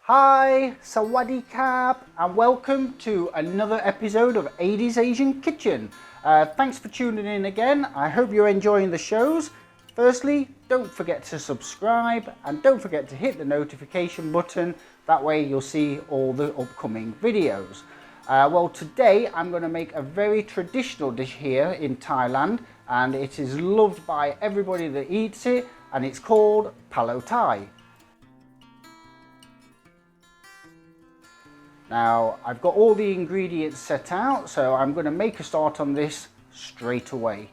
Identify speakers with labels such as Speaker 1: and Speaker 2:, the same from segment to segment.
Speaker 1: Hi, Sawadee Krap, and welcome to another episode of Adie's Asian Kitchen. Thanks for tuning in again. I hope you're enjoying the shows. Firstly, don't forget to subscribe and don't forget to hit the notification button. That way you'll see all the upcoming videos. Well, today I'm going to make a very traditional dish here in Thailand, and it is loved by everybody that eats it, and it's called Palo Thai. Now, I've got all the ingredients set out, so I'm going to make a start on this straight away.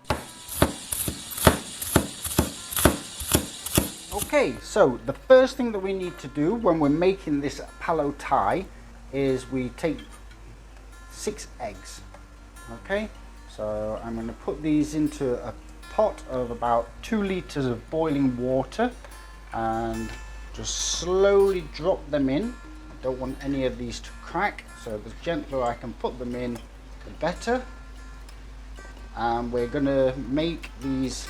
Speaker 1: Okay, so the first thing that we need to do when we're making this Palo Thai is we take 6 eggs. Okay, so I'm going to put these into a pot of about 2 liters of boiling water and just slowly drop them in. Don't want any of these to crack, so the gentler I can put them in, the better. And we're going to make these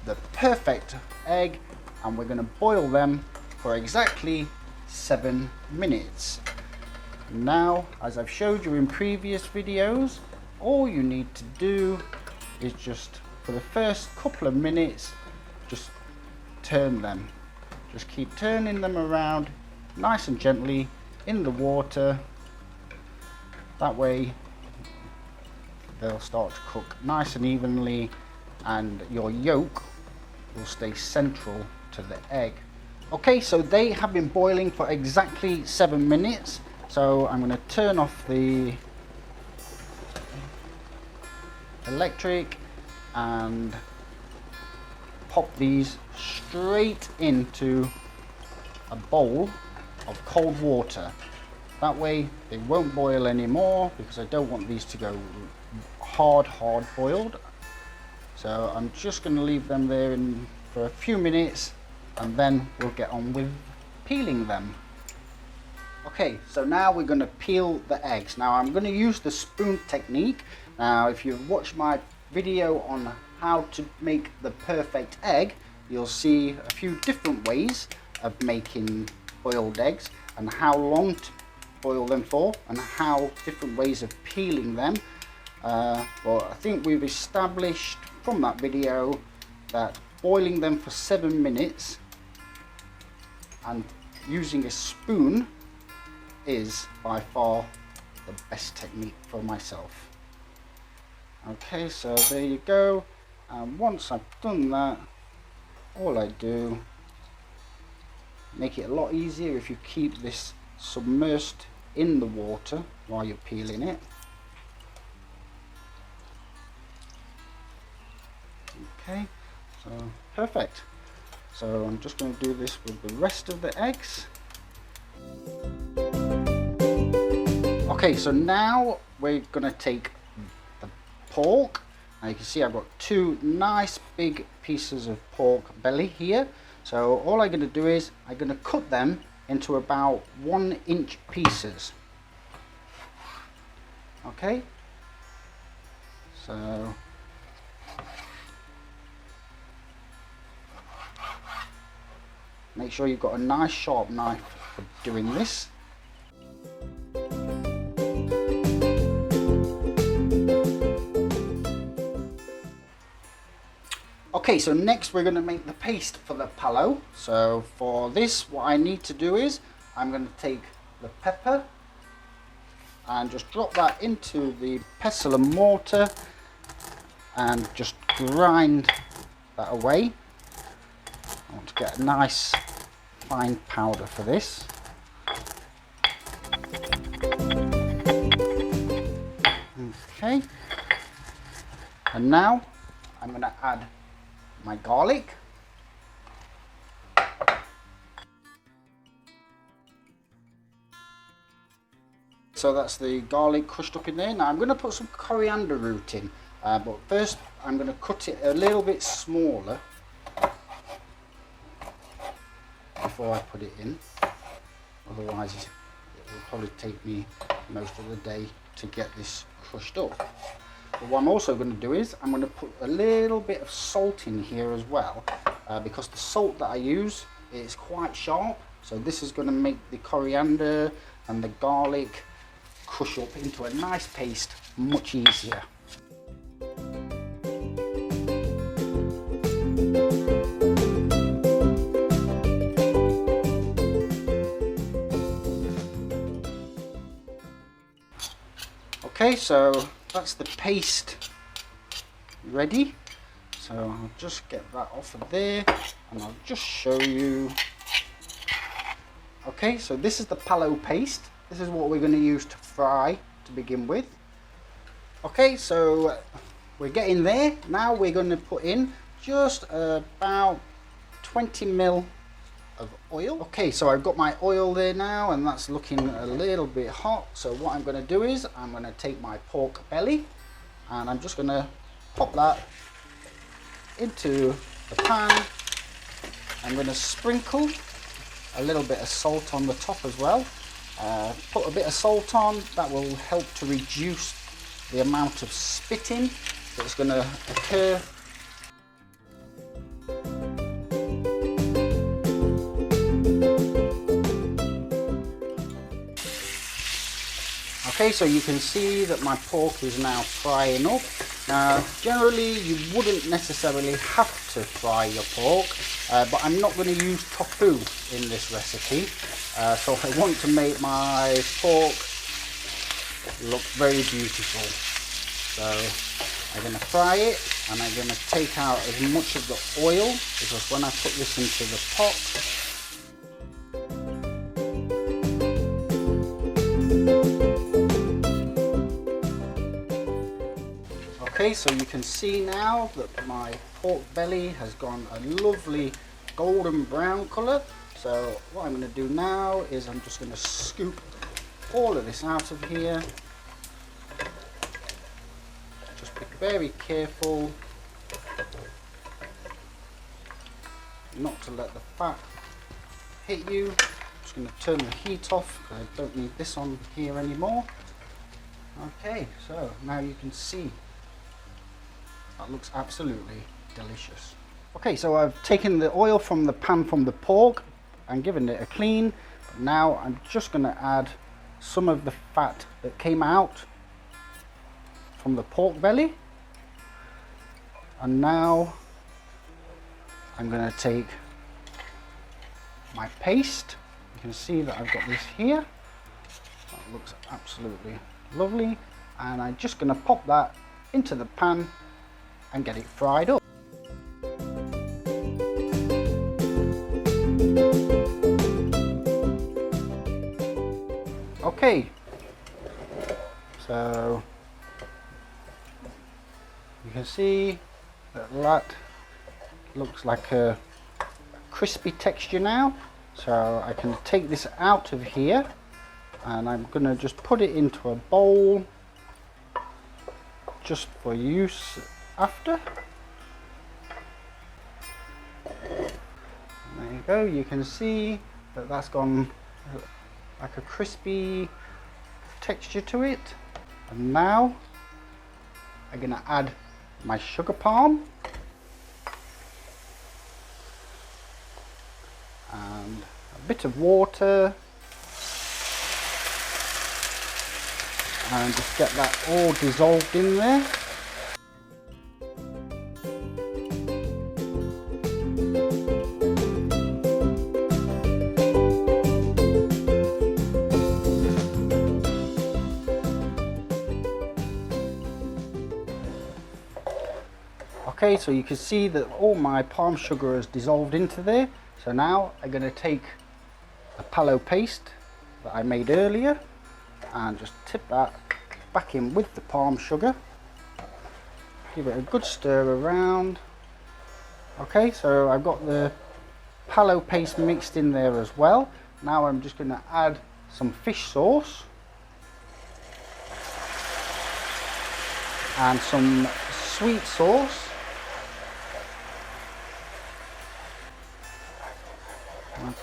Speaker 1: the perfect egg, and we're going to boil them for exactly 7 minutes. Now, as I've showed you in previous videos, all you need to do is just for the first couple of minutes, just turn them. Just keep turning them around nice and gently in the water. That way they'll start to cook nice and evenly, and your yolk will stay central to the egg. Okay, so they have been boiling for exactly 7 minutes, so I'm going to turn off the electric and pop these straight into a bowl of cold water. That way they won't boil anymore, because I don't want these to go hard boiled. So I'm just going to leave them there for a few minutes, and then we'll get on with peeling them. Okay, so now we're going to peel the eggs. Now I'm going to use the spoon technique. Now if you've watched my video on how to make the perfect egg, you'll see a few different ways of making boiled eggs and how long to boil them for and how different ways of peeling them. But I think we've established from that video that boiling them for 7 minutes and using a spoon is by far the best technique for myself. Okay, so there you go, and once I've done that, all I do, make it a lot easier if you keep this submersed in the water while you're peeling it. Okay, so perfect. So I'm just going to do this with the rest of the eggs. Okay, so now we're going to take the pork. Now you can see I've got 2 nice big pieces of pork belly here. So all I'm going to do is I'm going to cut them into about 1-inch pieces. Okay, so make sure you've got a nice sharp knife for doing this. Okay, so next we're going to make the paste for the palo. So for this, what I need to do is I'm going to take the pepper and just drop that into the pestle and mortar and just grind that away. I want to get a nice fine powder for this. Okay, and now I'm going to add my garlic. So that's the garlic crushed up in there. Now I'm going to put some coriander root in, but first I'm going to cut it a little bit smaller before I put it in. Otherwise it will probably take me most of the day to get this crushed up. But what I'm also going to do is I'm going to put a little bit of salt in here as well, because the salt that I use is quite sharp, So this is going to make the coriander and the garlic crush up into a nice paste much easier. Okay, so that's the paste ready. So I'll just get that off of there and I'll just show you. Okay, so this is the palo paste. This is what we're going to use to fry to begin with. Okay, so we're getting there. Now we're going to put in just about 20 ml of oil. Okay, so I've got my oil there now and that's looking a little bit hot. So what I'm going to do is I'm going to take my pork belly and I'm just going to pop that into the pan. I'm going to sprinkle a little bit of salt on the top as well. Put a bit of salt on, that will help to reduce the amount of spitting that's going to occur. Okay, so you can see that my pork is now frying up. Now, generally you wouldn't necessarily have to fry your pork, but I'm not going to use tofu in this recipe. So I want to make my pork look very beautiful. So I'm going to fry it and I'm going to take out as much of the oil, because when I put this into the pot, okay, so you can see now that my pork belly has gone a lovely golden brown colour. So what I'm going to do now is I'm just going to scoop all of this out of here. Just be very careful not to let the fat hit you. I'm just going to turn the heat off because I don't need this on here anymore. Okay, so now you can see that looks absolutely delicious. Okay, so I've taken the oil from the pan from the pork and given it a clean. Now I'm just going to add some of the fat that came out from the pork belly. And now I'm going to take my paste. You can see that I've got this here. That looks absolutely lovely. And I'm just going to pop that into the pan and get it fried up. Okay, so you can see that looks like a crispy texture now. So I can take this out of here and I'm going to just put it into a bowl just for use after. There you go, you can see that that's gone like a crispy texture to it. And now I'm going to add my sugar palm and a bit of water and just get that all dissolved in there. Okay, so you can see that all my palm sugar has dissolved into there. So now I'm going to take the palo paste that I made earlier and just tip that back in with the palm sugar. Give it a good stir around. Okay, so I've got the palo paste mixed in there as well. Now I'm just going to add some fish sauce and some sweet sauce.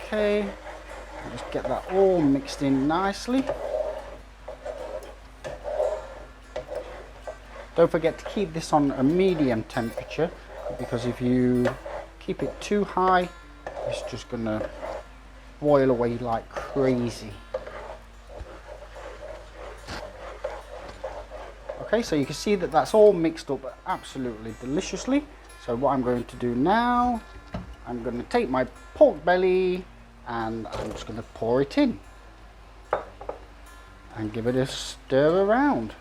Speaker 1: Okay, just get that all mixed in nicely. Don't forget to keep this on a medium temperature, because if you keep it too high, it's just gonna boil away like crazy. Okay, so you can see that that's all mixed up absolutely deliciously. So what I'm going to do now, I'm going to take my pork belly and I'm just going to pour it in and give it a stir around.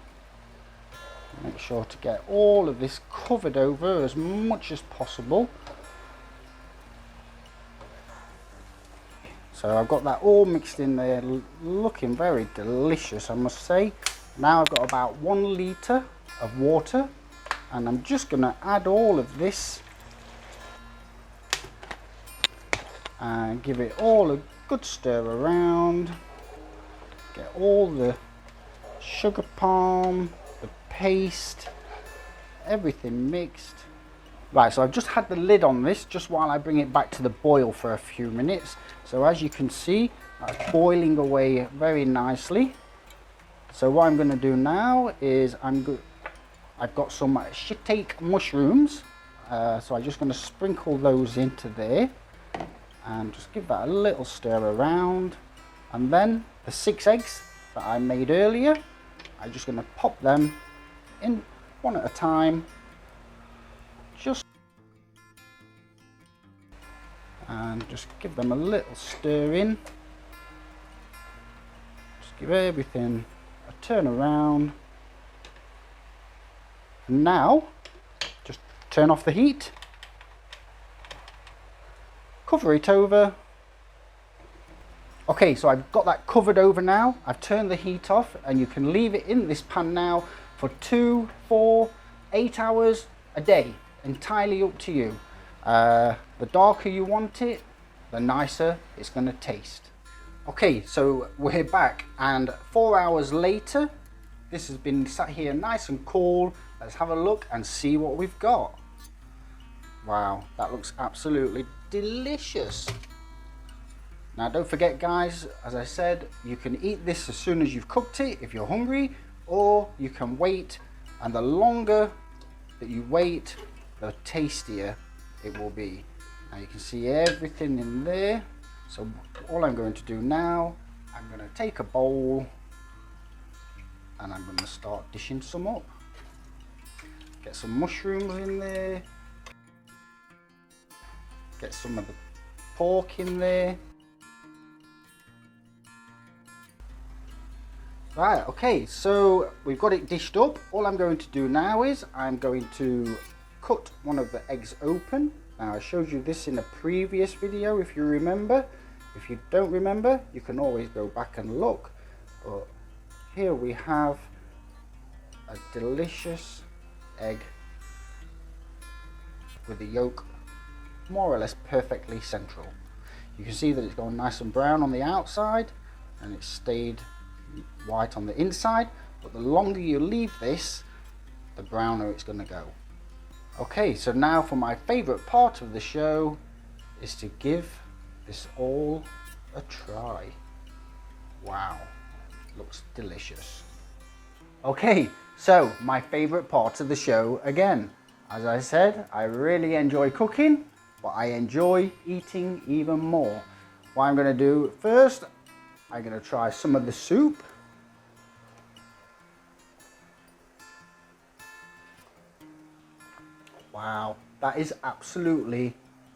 Speaker 1: Make sure to get all of this covered over as much as possible. So I've got that all mixed in there, looking very delicious, I must say. Now I've got about 1 litre of water and I'm just going to add all of this and give it all a good stir around. Get all the sugar palm, the paste, everything mixed. Right, so I've just had the lid on this just while I bring it back to the boil for a few minutes. So as you can see, that's boiling away very nicely. So what I'm going to do now is I've got some shiitake mushrooms, so I'm just going to sprinkle those into there and just give that a little stir around. And then the 6 eggs that I made earlier, I'm just going to pop them in one at a time, and just give them a little stir in. Just give everything a turn around. And now just turn off the heat, cover it over. Okay, so I've got that covered over now. I've turned the heat off and you can leave it in this pan now for 2, 4, 8 hours a day, entirely up to you. The darker you want it, the nicer it's going to taste. Okay, so we're back and 4 hours later, this has been sat here nice and cool. Let's have a look and see what we've got. Wow, that looks absolutely delicious. Now don't forget guys, as I said, you can eat this as soon as you've cooked it if you're hungry, or you can wait, and the longer that you wait, the tastier it will be. Now you can see everything in there. So all I'm going to do now, I'm going to take a bowl and I'm going to start dishing some up. Get some mushrooms in there. Get some of the pork in there. Right, okay, so we've got it dished up. All I'm going to do now is I'm going to cut one of the eggs open. Now I showed you this in a previous video if you remember. If you don't remember, you can always go back and look. But here we have a delicious egg with the yolk more or less perfectly central. You can see that it's gone nice and brown on the outside and it's stayed white on the inside, but the longer you leave this, the browner it's going to go. Okay, so now for my favorite part of the show is to give this all a try. Wow, looks delicious. Okay, so my favorite part of the show again. As I said, I really enjoy cooking, but I enjoy eating even more. What I'm going to do first, I'm going to try some of the soup. Wow, that is absolutely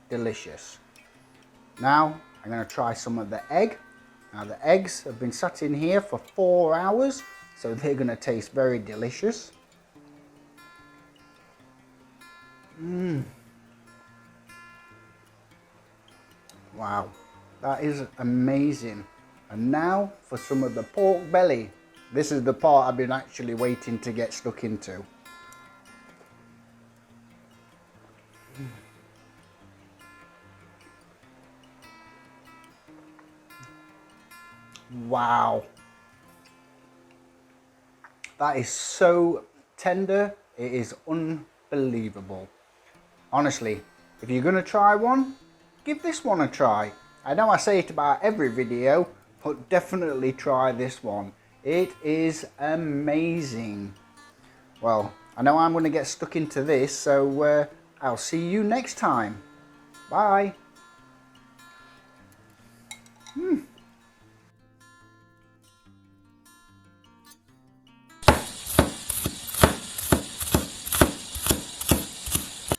Speaker 1: delicious. Now I'm going to try some of the egg. Now the eggs have been sat in here for 4 hours, so they're going to taste very delicious. Wow, that is amazing. And now for some of the pork belly. This is the part I've been actually waiting to get stuck into. Wow, that is so tender, it is unbelievable. Honestly, if you're going to try one, give this one a try. I know I say it about every video, but definitely try this one. It is amazing. Well, I know I'm going to get stuck into this, so I'll see you next time. Bye. Mm.